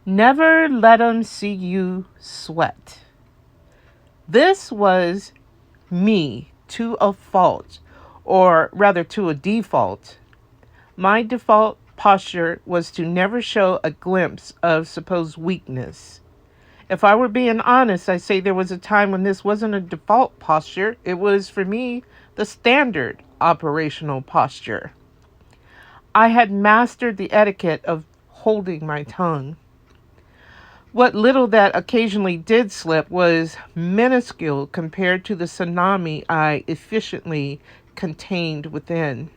Never let them see you sweat. This was me to a fault, or rather to a default. My default posture was to never show a glimpse of supposed weakness. If I were being honest, I say there was a time when this wasn't a default posture. It was, for me, the standard operational posture. I had mastered the etiquette of holding my tongue. What little that occasionally did slip was minuscule compared to the tsunami I efficiently contained within.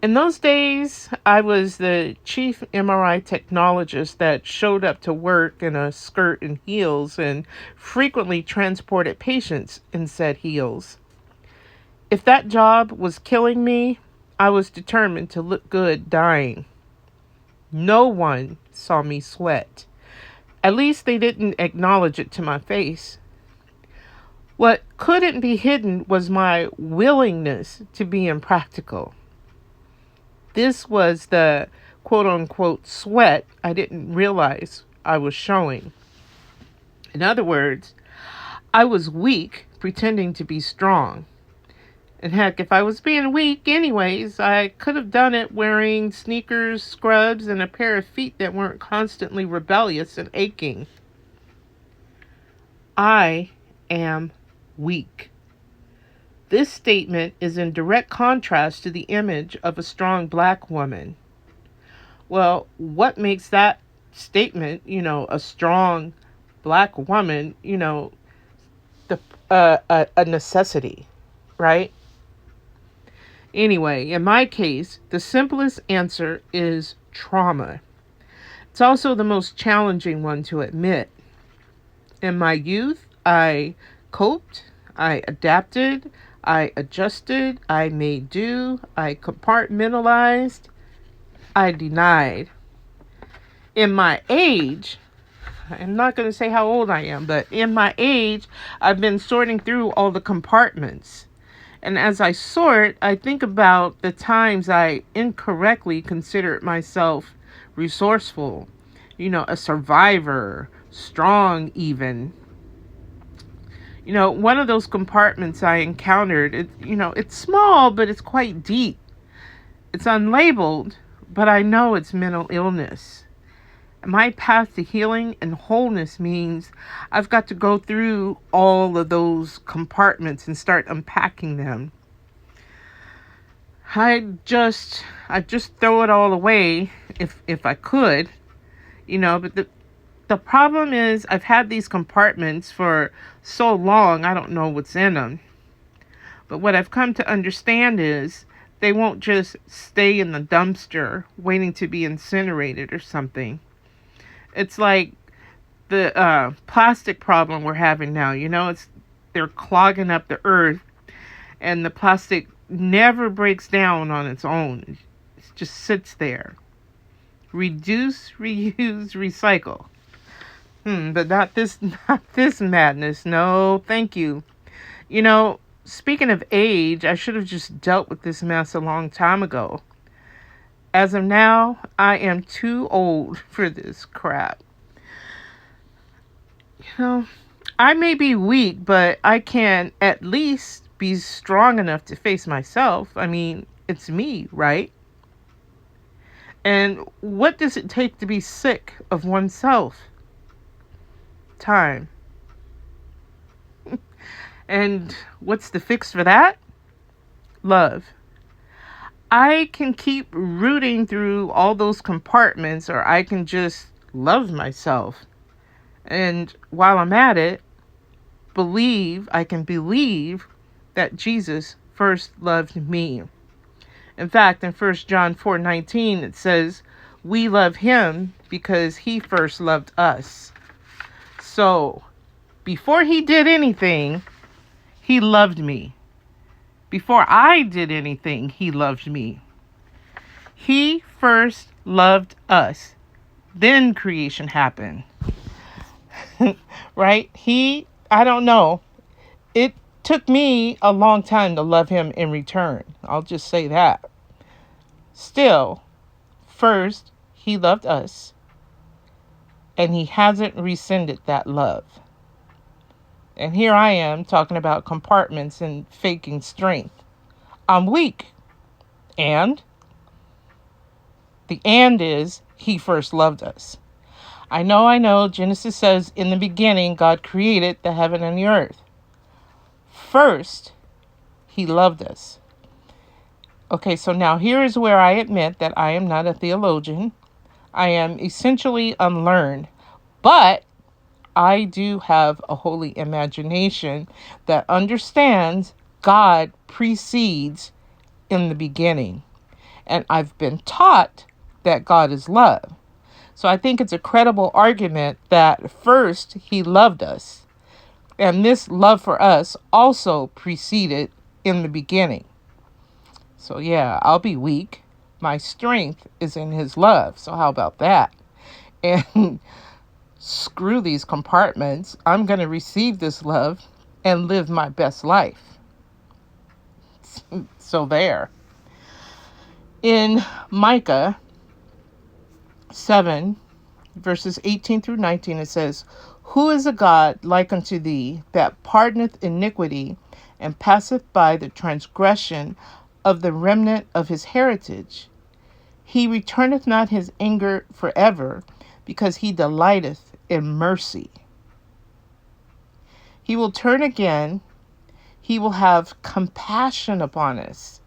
In those days, I was the chief MRI technologist that showed up to work in a skirt and heels and frequently transported patients in said heels. If that job was killing me, I was determined to look good dying. No one saw me sweat. At least they didn't acknowledge it to my face. What couldn't be hidden was my willingness to be impractical. This was the quote unquote sweat I didn't realize I was showing. In other words, I was weak pretending to be strong. And heck, if I was being weak anyways, I could have done it wearing sneakers, scrubs, and a pair of feet that weren't constantly rebellious and aching. I am weak. This statement is in direct contrast to the image of a strong black woman. Well, what makes that statement, a strong black woman, a necessity, right? Anyway, in my case, the simplest answer is trauma. It's also the most challenging one to admit. In my youth, I coped, I adapted, I adjusted, I made do, I compartmentalized, I denied. In my age, I'm not going to say how old I am, but in my age, I've been sorting through all the compartments. And as I sort, I think about the times I incorrectly considered myself resourceful, a survivor, strong even. One of those compartments I encountered, it's small, but it's quite deep. It's unlabeled, but I know it's mental illness. My path to healing and wholeness means I've got to go through all of those compartments and start unpacking them. I just throw it all away if I could, but the problem is I've had these compartments for so long, I don't know what's in them. But what I've come to understand is they won't just stay in the dumpster waiting to be incinerated or something. It's like the plastic problem we're having now. They're clogging up the earth, and the plastic never breaks down on its own. It just sits there. Reduce, reuse, recycle. But not this madness. No, thank you. Speaking of age, I should have just dealt with this mess a long time ago. As of now, I am too old for this crap. I may be weak, but I can at least be strong enough to face myself. I mean, it's me, right? And what does it take to be sick of oneself? Time. And what's the fix for that? Love. I can keep rooting through all those compartments, or I can just love myself. And while I'm at it, I can believe that Jesus first loved me. In fact, in 1 John 4:19, it says, we love him because he first loved us. So, before he did anything, he loved me. Before I did anything, he loved me. He first loved us. Then creation happened. Right? I don't know. It took me a long time to love him in return. I'll just say that. Still, first, he loved us. and he hasn't rescinded that love. And here I am talking about compartments and faking strength. I'm weak. And the and is he first loved us. I know. Genesis says in the beginning, God created the heaven and the earth. First, he loved us. Okay, so now here is where I admit that I am not a theologian. I am essentially unlearned, but I do have a holy imagination that understands God precedes in the beginning. And I've been taught that God is love. So I think it's a credible argument that first he loved us. And this love for us also preceded in the beginning. So yeah, I'll be weak. My strength is in his love. So how about that? And screw these compartments. I'm going to receive this love and live my best life. So there. In Micah 7, verses 18 through 19, it says, "Who is a God like unto thee, that pardoneth iniquity, and passeth by the transgression of the remnant of his heritage? He returneth not his anger forever, because he delighteth in mercy. He will turn again, he will have compassion upon us.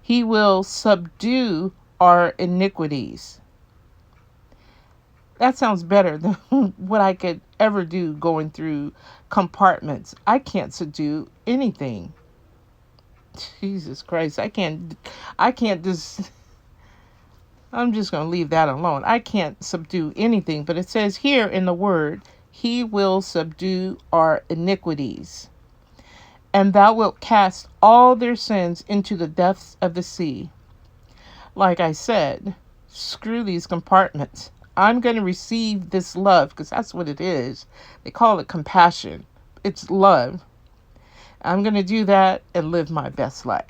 He will subdue our iniquities." That sounds better than what I could ever do going through compartments. I can't subdue anything. Jesus Christ, I can't just, I'm just going to leave that alone. I can't subdue anything, but it says here in the word, he will subdue our iniquities. And thou wilt cast all their sins into the depths of the sea. Like I said, screw these compartments. I'm going to receive this love, because that's what it is. They call it compassion. It's love. I'm going to do that and live my best life.